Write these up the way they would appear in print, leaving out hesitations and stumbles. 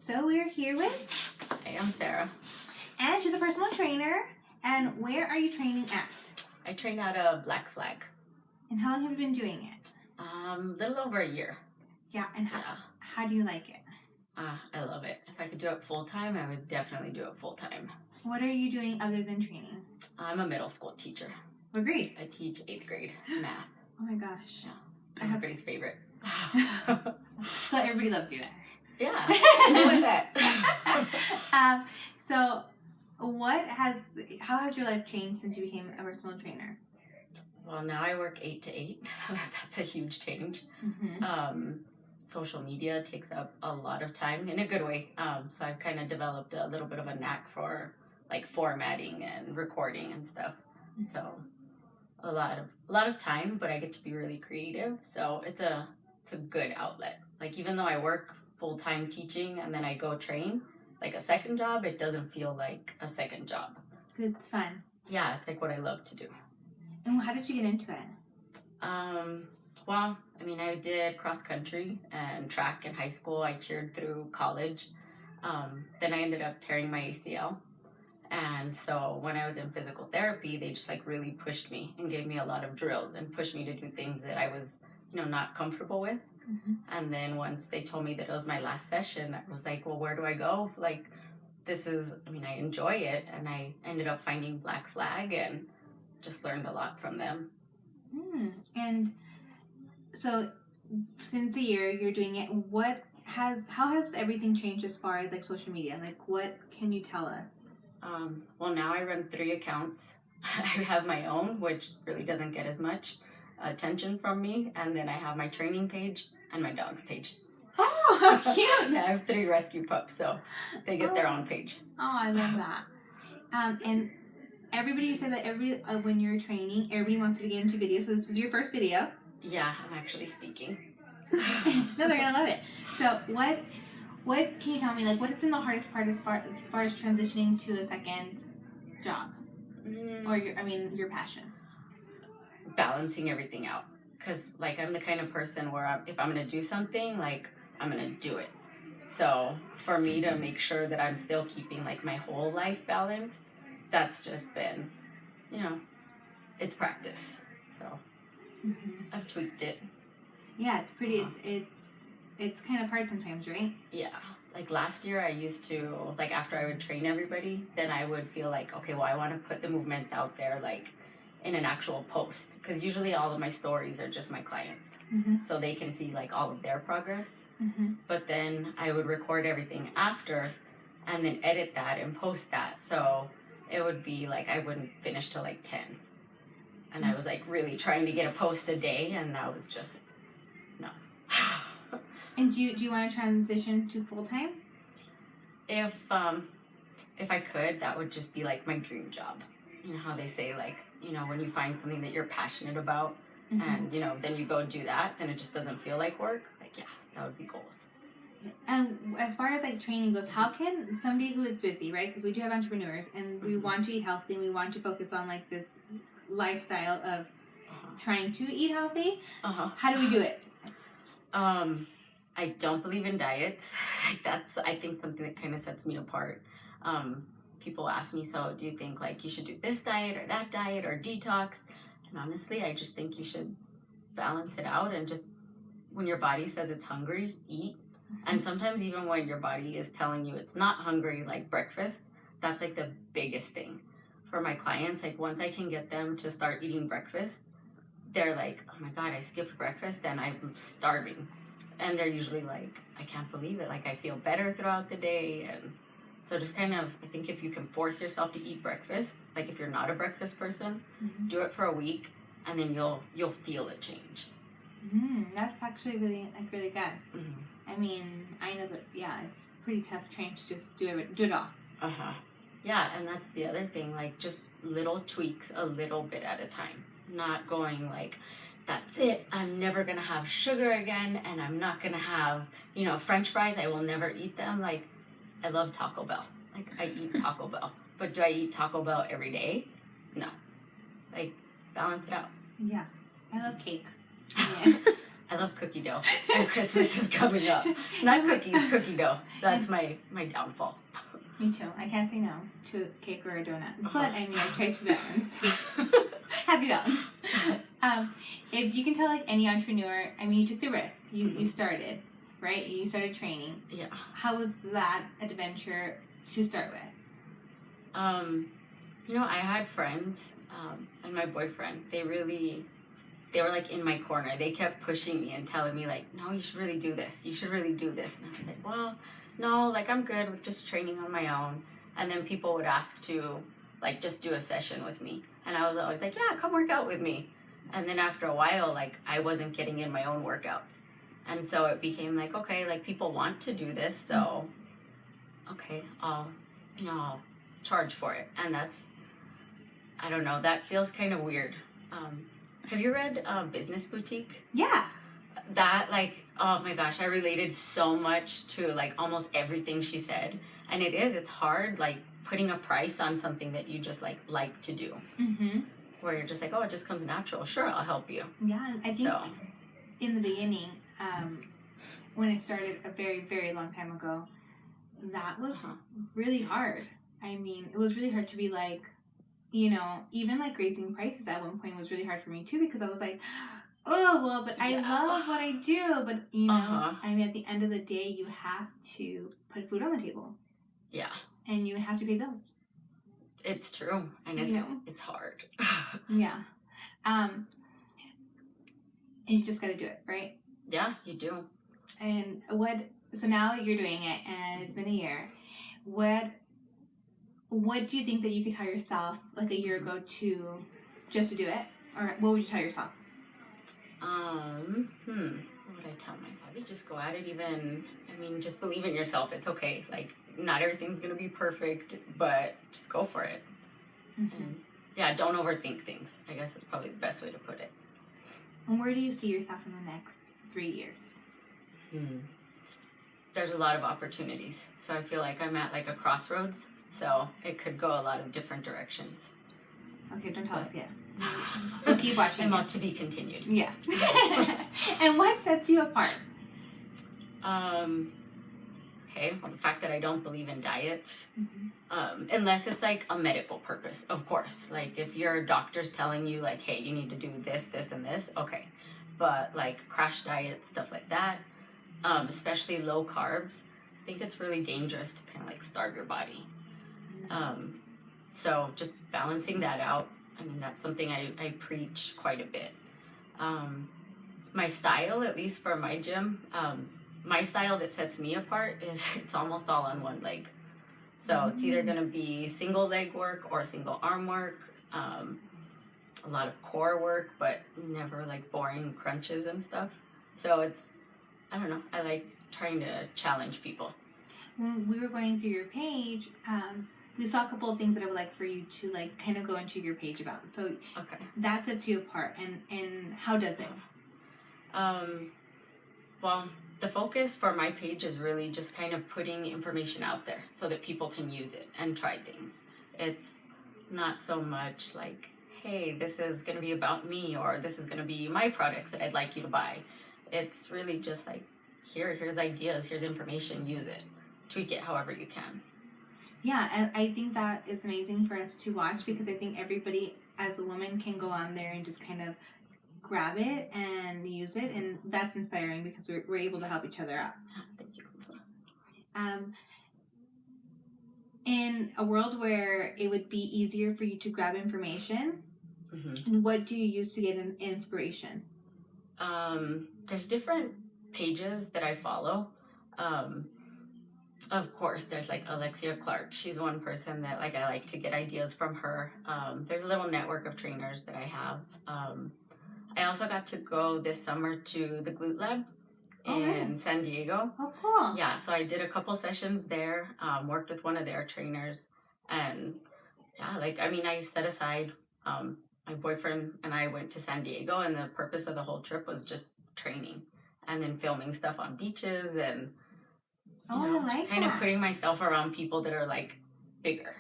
So we're here with... Hey, I'm Sarah. And she's a personal trainer. And where are you training at? I train at a Black Flag. And how long have you been doing it? Little over a year. Yeah, and how do you like it? I love it. If I could do it full-time, I would definitely do it full-time. What are you doing other than training? I'm a middle school teacher. What grade? I teach 8th grade math. Oh my gosh. Yeah, everybody's favorite. So everybody loves you there. Yeah, I like that. So how has your life changed since you became a personal trainer? Well, now I work 8 to 8. That's a huge change. Mm-hmm. Social media takes up a lot of time in a good way. So I've kind of developed a little bit of a knack for like formatting and recording and stuff. So a lot of time, but I get to be really creative. So it's a good outlet. Like even though I work full-time teaching and then I go train, like a second job, it doesn't feel like a second job. It's fun. Yeah, it's like what I love to do. And how did you get into it? Well, I mean, I did cross country and track in high school. I cheered through college. Then I ended up tearing my ACL. And so when I was in physical therapy, they just like really pushed me and gave me a lot of drills and pushed me to do things that I was, not comfortable with. Mm-hmm. And then once they told me that it was my last session, I was like, well, where do I go? Like, I enjoy it. And I ended up finding Black Flag and just learned a lot from them. And so since the year you're doing it, how has everything changed as far as like social media? Like what can you tell us? Well, now I run 3 accounts. I have my own, which really doesn't get as much attention from me. And then I have my training page and my dog's page. Oh, how cute! I have 3 rescue pups, so they get their own page. Oh, I love that. And everybody, you said that when you're training, everybody wants you to get into video. So this is your first video. Yeah, I'm actually speaking. No, they're gonna love it. So what can you tell me? Like, what has been the hardest part as far as transitioning to a second job, or your passion? Balancing everything out, because like I'm the kind of person where if I'm gonna do something, like I'm gonna do it. So for me to make sure that I'm still keeping like my whole life balanced, that's just been, it's practice. So I've tweaked it. Yeah, it's pretty. It's kind of hard sometimes, right? Yeah. Like last year I used to, like after I would train everybody, then I would feel like, okay, well I want to put the movements out there like in an actual post. Because usually all of my stories are just my clients. Mm-hmm. So they can see like all of their progress. Mm-hmm. But then I would record everything after and then edit that and post that. So it would be like I wouldn't finish till like 10. And I was like really trying to get a post a day, and that was just, no. And do you want to transition to full-time? If I could, that would just be like my dream job. You know how they say like, when you find something that you're passionate about, and then you go do that, then it just doesn't feel like work. Like, yeah, that would be goals. And as far as like training goes, how can somebody who is busy, right? Because we do have entrepreneurs, and we want to eat healthy, and we want to focus on like this lifestyle of trying to eat healthy. How do we do it? I don't believe in diets. That's, I think, something that kind of sets me apart. People ask me, so do you think like you should do this diet or that diet or detox? And honestly, I just think you should balance it out, and just when your body says it's hungry, eat. And sometimes even when your body is telling you it's not hungry, like breakfast, that's like the biggest thing. For my clients, like once I can get them to start eating breakfast, they're like, oh my God, I skipped breakfast and I'm starving. And they're usually like, I can't believe it. Like I feel better throughout the day. And so just kind of, I think if you can force yourself to eat breakfast, like if you're not a breakfast person, do it for a week, and then you'll feel a change. That's actually really good. I mean, I know that, yeah, it's pretty tough trying to just do it all. Yeah, and that's the other thing, like just little tweaks a little bit at a time. Not going like, that's it, I'm never going to have sugar again, and I'm not going to have, French fries, I will never eat them. Like, I love Taco Bell. Like, I eat Taco Bell. But do I eat Taco Bell every day? No. Like, balance it out. Yeah. I love cake. Yeah. I love cookie dough. And Christmas is coming up. Not cookies, cookie dough. That's my downfall. Me too. I can't say no to a cake or a donut. But, I mean, I tried to balance. Happy balance. If you can tell, like, any entrepreneur, I mean, you took the risk. You started, right? You started training. Yeah. How was that adventure to start with? I had friends and my boyfriend. They were like in my corner. They kept pushing me and telling me like, no, you should really do this. You should really do this. And I was like, well, no, like I'm good with just training on my own. And then people would ask to like just do a session with me. And I was always like, yeah, come work out with me. And then after a while, like I wasn't getting in my own workouts. And so it became like, okay, like people want to do this. So, okay, I'll charge for it. And that's, I don't know, that feels kind of weird. Have you read Business Boutique? Yeah. That, like, oh my gosh, I related so much to, like, almost everything she said. And it's hard, like, putting a price on something that you just, like to do. Mm-hmm. Where you're just like, oh, it just comes natural. Sure, I'll help you. Yeah, I think in the beginning, when I started a very, very long time ago, that was really hard. I mean, it was really hard to be like, even like raising prices at one point was really hard for me too, because I was like, oh, well, but I love what I do. But, I mean, at the end of the day, you have to put food on the table. Yeah. And you have to pay bills. It's true. And it's hard. Yeah. And you just got to do it, right? Yeah, you do. And so now you're doing it and it's been a year. What do you think that you could tell yourself like a year ago just to do it? Or what would you tell yourself? What would I tell myself? You just go at it just believe in yourself. It's okay. Like, not everything's going to be perfect, but just go for it. Mm-hmm. And yeah, don't overthink things. I guess that's probably the best way to put it. And where do you see yourself in the next 3 years? There's a lot of opportunities. So I feel like I'm at like a crossroads. So it could go a lot of different directions. Okay, don't tell us yet. We'll keep watching. I'm out to be continued. Yeah. And what sets you apart? Okay, well, the fact that I don't believe in diets, unless it's like a medical purpose, of course. Like if your doctor's telling you like, hey, you need to do this, this, and this, okay. But like crash diets, stuff like that, especially low carbs, I think it's really dangerous to kind of like starve your body. So just balancing that out, I mean, that's something I preach quite a bit. My style, at least for my gym, my style that sets me apart is it's almost all on one leg. So it's either going to be single leg work or single arm work, a lot of core work, but never like boring crunches and stuff. So I don't know, I like trying to challenge people. When we were going through your page, we saw a couple of things that I would like for you to like kind of go into your page about. So that sets you apart, and how does it? Well, the focus for my page is really just kind of putting information out there so that people can use it and try things. It's not so much like, hey, this is going to be about me, or this is going to be my products that I'd like you to buy. It's really just like, here's ideas, here's information, use it. Tweak it however you can. Yeah, and I think that is amazing for us to watch, because I think everybody as a woman can go on there and just kind of grab it and use it, and that's inspiring because we're able to help each other out. Thank you. In a world where it would be easier for you to grab information, what do you use to get an inspiration? There's different pages that I follow. Of course, there's like Alexia Clark. She's one person that like I like to get ideas from her. There's a little network of trainers that I have. I also got to go this summer to the Glute Lab in San Diego. Oh, cool. Yeah, so I did a couple sessions there, worked with one of their trainers, and yeah, like, I mean, I set aside, my boyfriend and I went to San Diego, and the purpose of the whole trip was just training and then filming stuff on beaches and just kind of putting myself around people that are like bigger.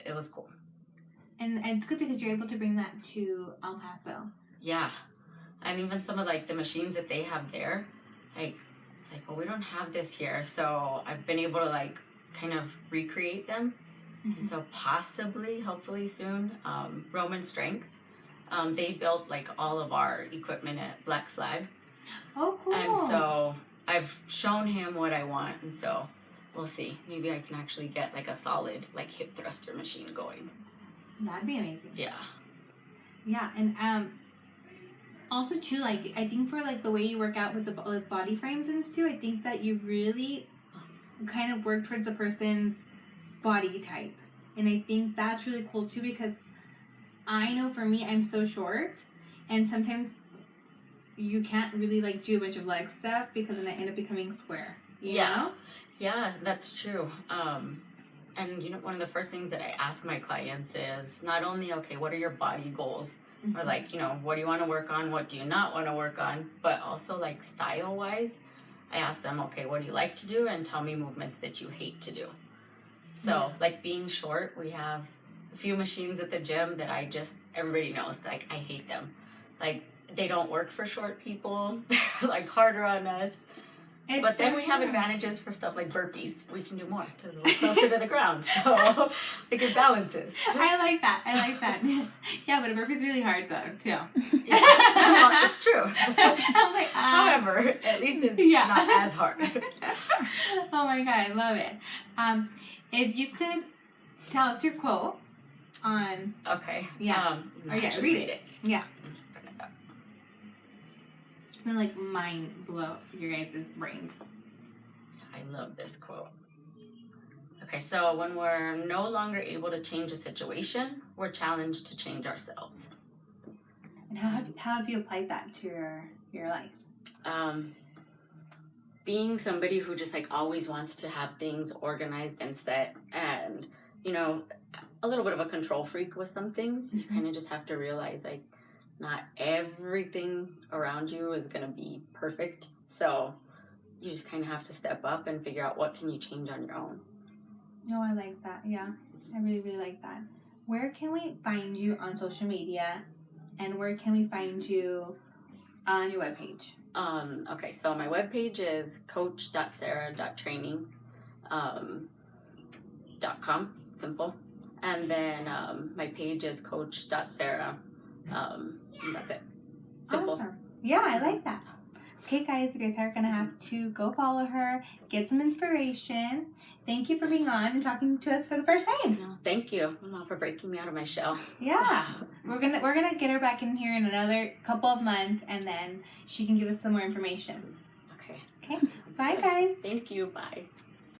It was cool. And it's good because you're able to bring that to El Paso. Yeah. And even some of like the machines that they have there, like it's like, well, we don't have this here, so I've been able to like kind of recreate them. And so possibly, hopefully soon, Roman Strength. They built like all of our equipment at Black Flag. Oh, cool. And so I've shown him what I want, and so we'll see. Maybe I can actually get like a solid like hip thruster machine going. That'd be amazing. Yeah. Yeah, and also too, like I think for like the way you work out with the with body frames and too, I think that you really kind of work towards the person's body type, and I think that's really cool too, because I know for me, I'm so short, and sometimes you can't really like do a bunch of leg stuff because then I end up becoming square. You know? Yeah, that's true. And you know, one of the first things that I ask my clients is not only, okay, what are your body goals? Or like, you know, what do you want to work on? What do you not want to work on? But also like style wise, I ask them, okay, what do you like to do? And tell me movements that you hate to do. So like being short, we have a few machines at the gym that everybody knows, like I hate them. Like they don't work for short people. They're like harder on us. But then we have advantages for stuff like burpees. We can do more because we're closer to the ground. So it can balances. I like that. Yeah, but a burpee's really hard though, too. Yeah. Well, it's true. I was like, however, at least it's not as hard. Oh my God, I love it. If you could tell us your quote on... Okay. Yeah. Read it. Yeah. It's gonna like mind blow your guys' brains. I love this quote. Okay, so when we're no longer able to change a situation, we're challenged to change ourselves. And how have you applied that to your life? Being somebody who just like always wants to have things organized and set, and you know, a little bit of a control freak with some things, you kind of just have to realize like not everything around you is going to be perfect. So you just kind of have to step up and figure out what can you change on your own. No, I like that. Yeah, I really, really like that. Where can we find you on social media, and where can we find you on your webpage? Okay, so my webpage is coach.sarah.training .com, simple. And then my page is coach.sarah. And that's it. Simple. Awesome. Yeah, I like that. Okay, guys, you guys are going to have to go follow her, get some inspiration. Thank you for being on and talking to us for the first time. No, thank you, Mama, for breaking me out of my shell. Yeah. We're gonna get her back in here in another couple of months, and then she can give us some more information. Okay. Okay. Bye, guys. Thank you. Bye.